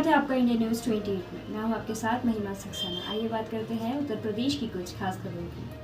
है आपका India news 28 में। मैं हूँ आपके साथ महिमा सक्सेना। आइए बात करते हैं उत्तर प्रदेश की कुछ खास खबरों की।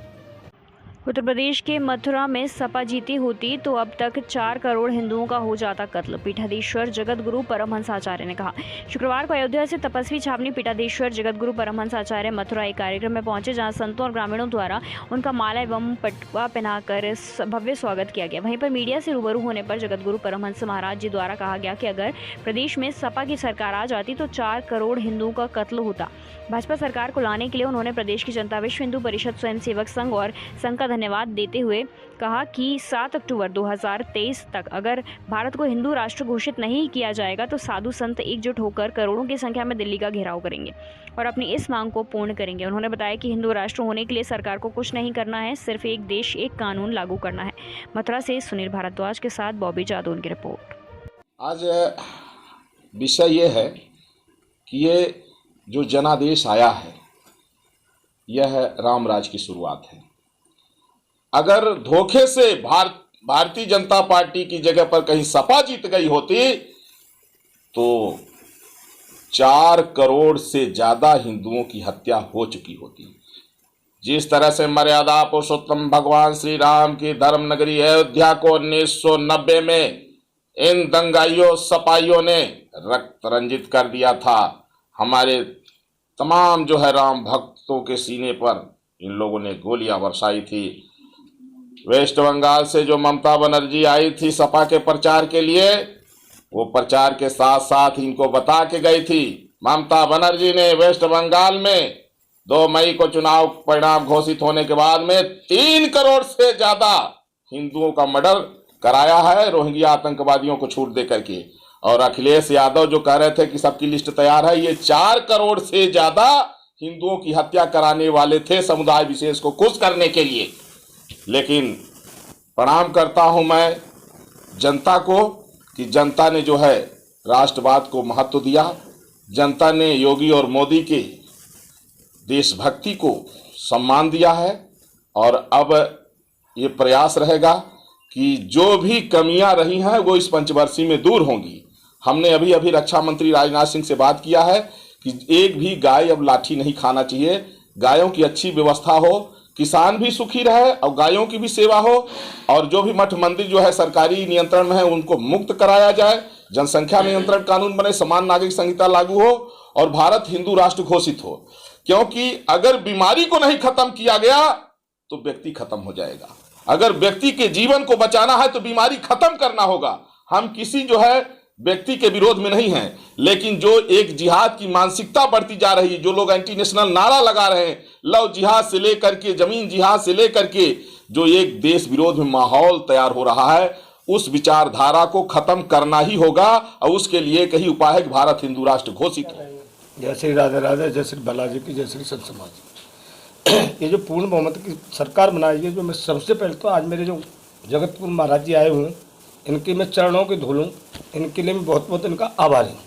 उत्तर प्रदेश के मथुरा में सपा जीती होती तो अब तक 4 करोड़ हिंदुओं का हो जाता कत्ल, पीठाधीश्वर जगत गुरु परमहंस आचार्य ने कहा। शुक्रवार को अयोध्या से तपस्वी छावनी पीठाधीश्वर जगत गुरु परमहंस आचार्य मथुरा एक कार्यक्रम में पहुंचे, जहां संतों और ग्रामीणों द्वारा उनका माला एवं पटुआ पहनाकर भव्य स्वागत किया गया। वहीं पर मीडिया से रूबरू होने पर जगत गुरु परमहंस महाराज जी द्वारा कहा गया कि अगर प्रदेश में सपा की सरकार आ जाती तो 4 करोड़ हिंदुओं का कत्ल होता। भाजपा सरकार को लाने के लिए उन्होंने प्रदेश की जनता, विश्व हिंदू परिषद, स्वयं सेवक संघ और संघ का धन्यवाद देते हुए कहा कि 7 अक्टूबर 2023 तक अगर भारत को हिंदू राष्ट्र घोषित नहीं किया जाएगा तो साधु संत एकजुट होकर करोड़ों की संख्या में दिल्ली का घेराव करेंगे और अपनी इस मांग को पूर्ण करेंगे। उन्होंने बताया कि हिंदू राष्ट्र होने के लिए सरकार को कुछ नहीं करना है, सिर्फ एक देश एक कानून लागू करना है। मथुरा से सुनील भारद्वाज के साथ बॉबी जादौन की रिपोर्ट। आज विषय ये है कि ये जो जनादेश आया है यह रामराज की शुरुआत है। अगर धोखे से भारतीय जनता पार्टी की जगह पर कहीं सपा जीत गई होती तो 4 करोड़ से ज्यादा हिंदुओं की हत्या हो चुकी होती। जिस तरह से मर्यादा पुरुषोत्तम भगवान श्री राम की धर्म नगरी अयोध्या को 1990 में इन दंगाइयों सपाइयों ने रक्त रंजित कर दिया था, हमारे तमाम जो है राम भक्तों के सीने पर इन लोगों ने गोलियां बरसाई थी। वेस्ट बंगाल से जो ममता बनर्जी आई थी सपा के प्रचार के लिए, वो प्रचार के साथ साथ इनको बता के गई थी। ममता बनर्जी ने वेस्ट बंगाल में 2 मई को चुनाव परिणाम घोषित होने के बाद में 3 करोड़ से ज्यादा हिंदुओं का मर्डर कराया है रोहिंग्या आतंकवादियों को छूट दे करके। और अखिलेश यादव जो कह रहे थे कि सबकी लिस्ट तैयार है, ये 4 करोड़ से ज्यादा हिंदुओं की हत्या कराने वाले थे समुदाय विशेष को खुश करने के लिए। लेकिन प्रणाम करता हूं मैं जनता को कि जनता ने जो है राष्ट्रवाद को महत्व दिया, जनता ने योगी और मोदी के देशभक्ति को सम्मान दिया है। और अब ये प्रयास रहेगा कि जो भी कमियां रही हैं वो इस पंचवर्षीय में दूर होंगी। हमने अभी रक्षा मंत्री राजनाथ सिंह से बात किया है कि एक भी गाय अब लाठी नहीं खाना चाहिए, गायों की अच्छी व्यवस्था हो, किसान भी सुखी रहे और गायों की भी सेवा हो, और जो भी मठ मंदिर जो है सरकारी नियंत्रण में है उनको मुक्त कराया जाए, जनसंख्या नियंत्रण कानून बने, समान नागरिक संहिता लागू हो और भारत हिंदू राष्ट्र घोषित हो। क्योंकि अगर बीमारी को नहीं खत्म किया गया तो व्यक्ति खत्म हो जाएगा। अगर व्यक्ति के जीवन को बचाना है तो बीमारी खत्म करना होगा। हम किसी जो है व्यक्ति के विरोध में नहीं हैं, लेकिन जो एक जिहाद की मानसिकता बढ़ती जा रही है, जो लोग एंटी नेशनल नारा लगा रहे हैं, लव जिहाद से लेकर के जमीन जिहाद से लेकर के जो एक देश विरोध में माहौल तैयार हो रहा है, उस विचारधारा को खत्म करना ही होगा। और उसके लिए कई उपाय है कि भारत हिंदू राष्ट्र घोषित हो। जय श्री राधे राधे, जय श्री बालाजी की, जय श्री संत समाज। ये जो पूर्ण बहुमत की सरकार बनाई है, जो मैं सबसे पहले तो आज मेरे जो जगतपुर महाराज जी आए हुए हैं इनके मैं चरणों की धूलूं, इनके लिए मैं बहुत बहुत इनका आभारी हूँ।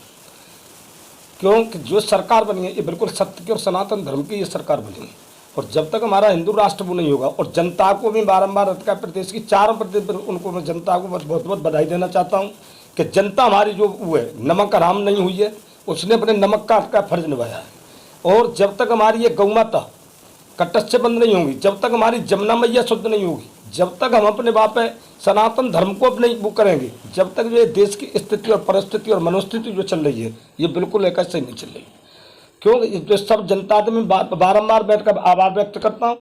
क्योंकि जो सरकार बनी है ये बिल्कुल सत्य की और सनातन धर्म की ये सरकार बनी है। और जब तक हमारा हिंदू राष्ट्र वो नहीं होगा, और जनता को भी बारंबार अधिकार प्रदेश की 4 प्रदेश उनको मैं जनता को बहुत बहुत बधाई देना चाहता हूँ कि जनता हमारी जो वो है नमक हराम नहीं हुई है, उसने अपने नमक का फर्ज निभाया है। और जब तक हमारी ये गौ माता कटच से बंद नहीं होंगी, जब तक हमारी जमुना मैया शुद्ध नहीं होगी, जब तक हम अपने बाप सनातन धर्म को अपने वो करेंगे, जब तक जो देश की स्थिति और परिस्थिति और मनोस्थिति जो चल रही है ये बिल्कुल एक ऐसे नहीं चल रही। क्योंकि जो सब जनता में बारंबार बैठकर आभार व्यक्त करता हूँ।